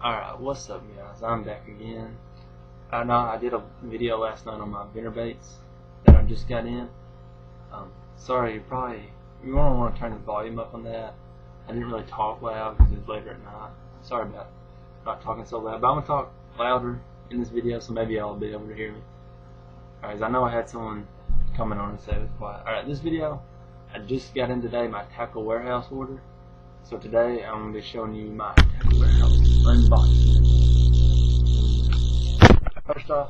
Alright, what's up guys? I'm back again. I know I did a video last night on my vendor baits that I just got in. Sorry, you don't want to turn the volume up on that. I didn't really talk loud because it was later at night. Sorry about not talking so loud, but I'm going to talk louder in this video so maybe y'all will be able to hear me. Alright, I know I had someone comment on and say it was quiet. Alright, this video, I just got in today my tackle warehouse order. So today I'm going to be showing you my tackle warehouse unboxing. First off,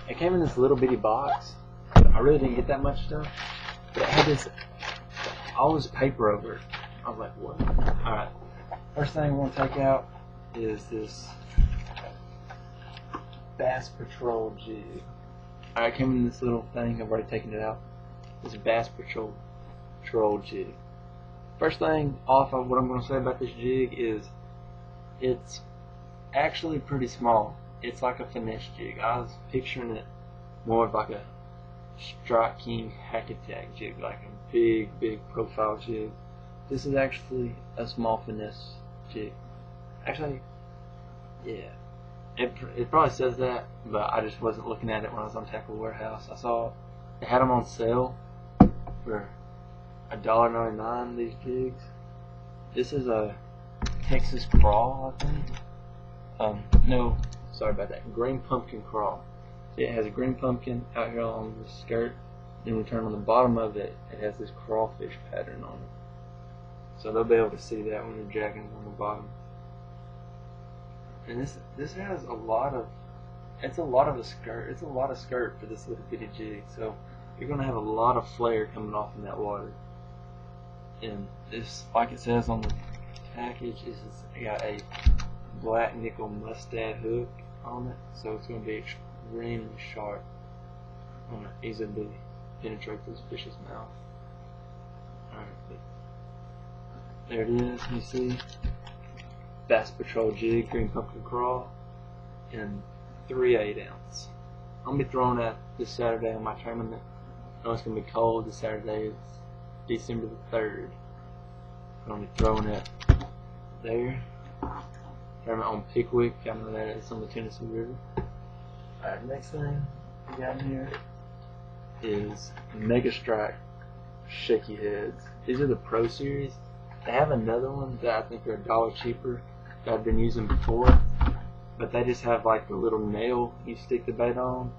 it came in this little bitty box. I really didn't get that much stuff, but it had all this paper over it. I was like, what? Alright, first thing we're going to take out is this Bass Patrol jig. Alright, it came in this little thing. I've already taken it out. This Bass Patrol jig. First thing off of what I'm going to say about this jig is it's actually pretty small. It's like a finesse jig. I was picturing it more of like a Strike King Hack Attack jig, like a big profile jig. This is actually a small finesse jig. Actually, yeah, it probably says that, but I just wasn't looking at it when I was on Tackle Warehouse. I saw they had them on sale for $1.99, these jigs. This is a Texas crawl, I think. No, sorry about that. Green pumpkin crawl. See, it has a green pumpkin out here on the skirt. Then we turn on the bottom of it, it has this crawfish pattern on it. So they'll be able to see that when they're jacking on the bottom. And this has a lot of skirt. It's a lot of skirt for this little bitty jig. So you're gonna have a lot of flare coming off in that water. And this, like it says on the package, it's got a black nickel mustad hook on it, so it's going to be extremely sharp. Going to easily penetrate this fish's mouth. Alright, there it is. You see, Bass Patrol jig, green pumpkin crawl, and 3 8-ounce. I'm gonna be throwing that this Saturday on my tournament. I know it's gonna be cold. This Saturday is December the 3rd. I'm going to be throwing it there. Tournament on Pickwick. I know that it's on the Tennessee River. Alright, next thing we got in here is Mega Strike Shaky Heads. These are the Pro Series. They have another one that I think are $1 cheaper that I've been using before, but they just have like the little nail you stick the bait on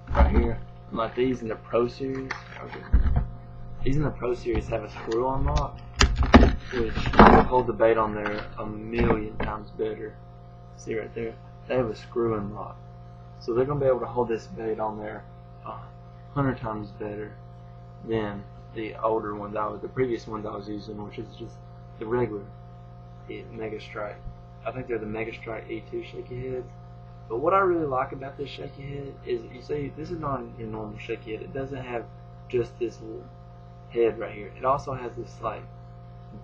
right here. And like these in the Pro Series. These in the Pro Series have a screw-on lock, which will hold the bait on there 1,000,000 times better. See right there? They have a screw-in lock. So they're going to be able to hold this bait on there 100 times better than the older one the previous ones I was using, which is just the regular Mega Strike. I think they're the Mega Strike E2 shaky heads. But what I really like about this shaky head is, you see, this is not your normal shaky head. It doesn't have just this little head right here. It also has this like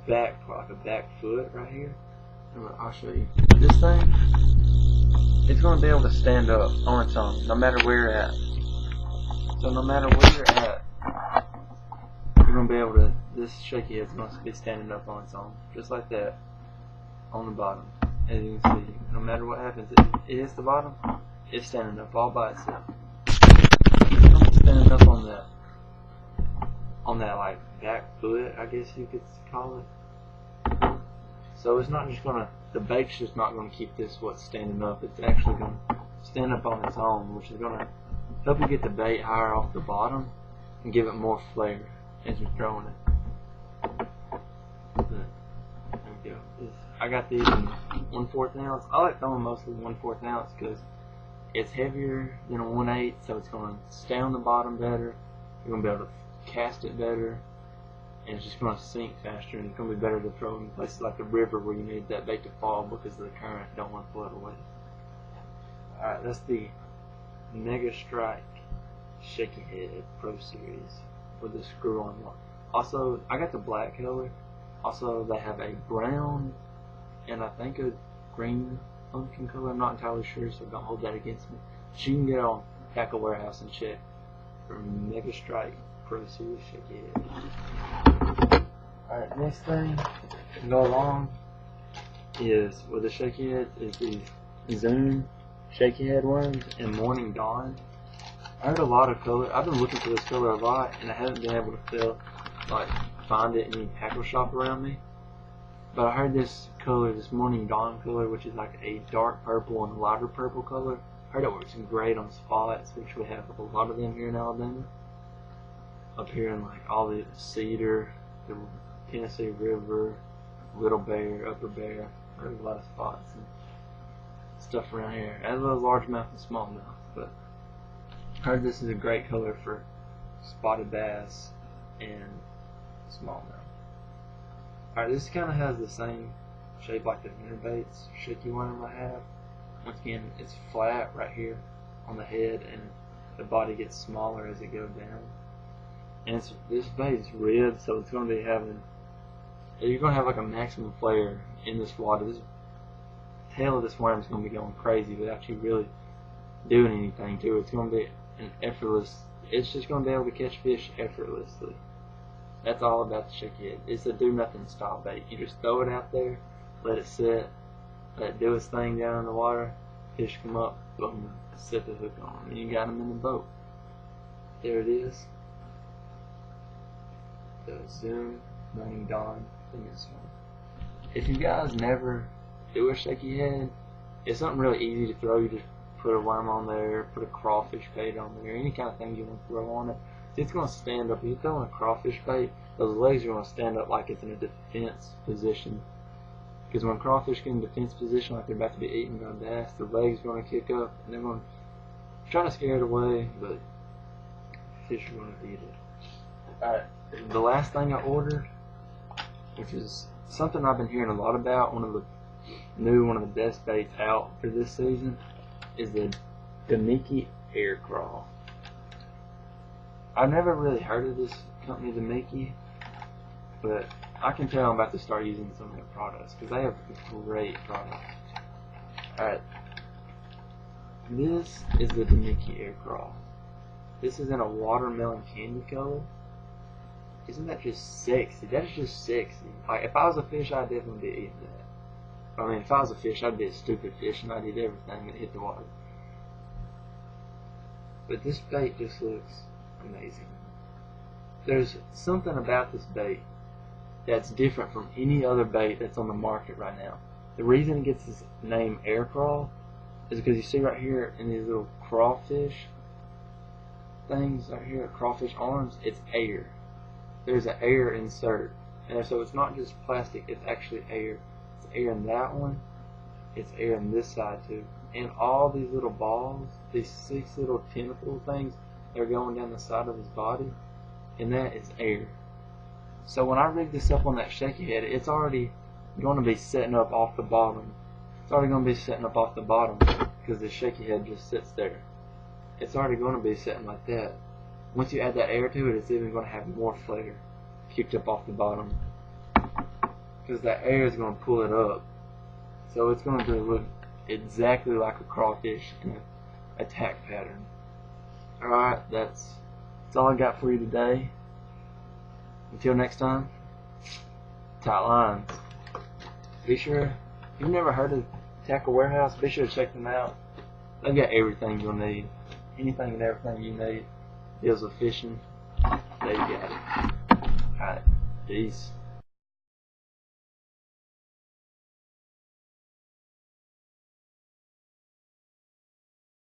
back foot right here. I'll show you. This thing, it's going to be able to stand up on its own, no matter where you're at. So no matter where you're at, you're going to be able to. This shaky head's going to be standing up on its own, just like that, on the bottom. As you can see, no matter what happens, it hits the bottom, it's standing up all by itself. It's standing up on that like back foot, I guess you could call it. So it's not just gonna, the bait's just not gonna keep this what's standing up. It's actually gonna stand up on its own, which is gonna help you get the bait higher off the bottom and give it more flair as you're throwing it. But there we go. I got these in 1/4 ounce. I like throwing mostly 1/4 ounce because it's heavier than a 1/8, so it's gonna stay on the bottom better. You're gonna be able to cast it better, and it's just going to sink faster, and it's going to be better to throw in places like the river where you need that bait to fall because of the current. Don't want to float away. Alright, that's the Mega Strike Shaky Head Pro Series with the screw-on lock. Also, I got the black color. Also, they have a brown and I think a green pumpkin color. I'm not entirely sure, so don't hold that against me. But you can get on Tackle Warehouse and check for Mega Strike Pro Series Shaky Head. Alright, next thing to go along is with the shaky head is these Zoom shaky head worms and Morning Dawn. I heard a lot of color. I've been looking for this color a lot, and I haven't been able to find it in any tackle shop around me. But I heard this color, this Morning Dawn color, which is like a dark purple and a lighter purple color. I heard it works great on spots, which we have a lot of them here in Alabama. Up here in like all the Cedar, the Tennessee River, Little Bear, Upper Bear. I heard a lot of spots and stuff around here, as well as largemouth and smallmouth. But I heard this is a great color for spotted bass and smallmouth. Alright, this kind of has the same shape like the innerbaits shaky worm I have. Once again, it's flat right here on the head, and the body gets smaller as it goes down. And this bait is ribbed, so it's going to be having, you're going to have like a maximum flare in this water. This tail of this worm is going to be going crazy without you really doing anything to it. It's going to be an effortless, it's just going to be able to catch fish effortlessly. That's all about the shaky head. It's a do nothing style bait. You just throw it out there, let it sit, let it do its thing down in the water, fish come up, boom, set the hook on, and you got them in the boat. There it is. The Zoom Morning Dawn in this one. If you guys never do a shaky head, it's something really easy to throw. You just put a worm on there, put a crawfish bait on there, any kind of thing you want to throw on it. It's going to stand up. If you throw in a crawfish bait, those legs are going to stand up like it's in a defense position. Because when crawfish get in defense position, like they're about to be eaten by bass, their legs are going to kick up, and they're going to try to scare it away, but fish are going to eat it. Alright, the last thing I ordered, which is something I've been hearing a lot about, one of the best baits out for this season, is the Demiki Air Crawl. I've never really heard of this company, Demiki, but I can tell I'm about to start using some of their products because they have great products. Alright, this is the Demiki Air Crawl. This is in a watermelon candy color. Isn't that just sexy? That is just sexy. Like, if I was a fish, I'd definitely be eating that. I mean, if I was a fish, I'd be a stupid fish and I'd eat everything that hit the water. But this bait just looks amazing. There's something about this bait that's different from any other bait that's on the market right now. The reason it gets this name Air Crawl is because you see right here in these little crawfish things right here, crawfish arms, it's air. There's an air insert. And so it's not just plastic, it's actually air. It's air in that one, it's air in this side too. And all these little balls, these 6 little tentacle things, they're going down the side of his body, and that is air. So when I rig this up on that shaky head, it's already going to be setting up off the bottom. It's already going to be setting up off the bottom because the shaky head just sits there. It's already going to be setting like that. Once you add that air to it, it's even going to have more flare kicked up off the bottom because that air is going to pull it up. So it's going to look exactly like a crawfish in an attack pattern. Alright, that's all I got for you today. Until next time, tight lines. Be sure, if you've never heard of Tackle Warehouse, be sure to check them out. They've got everything you'll need. Anything and everything you need deals with fishing, they've got it. Alright, peace.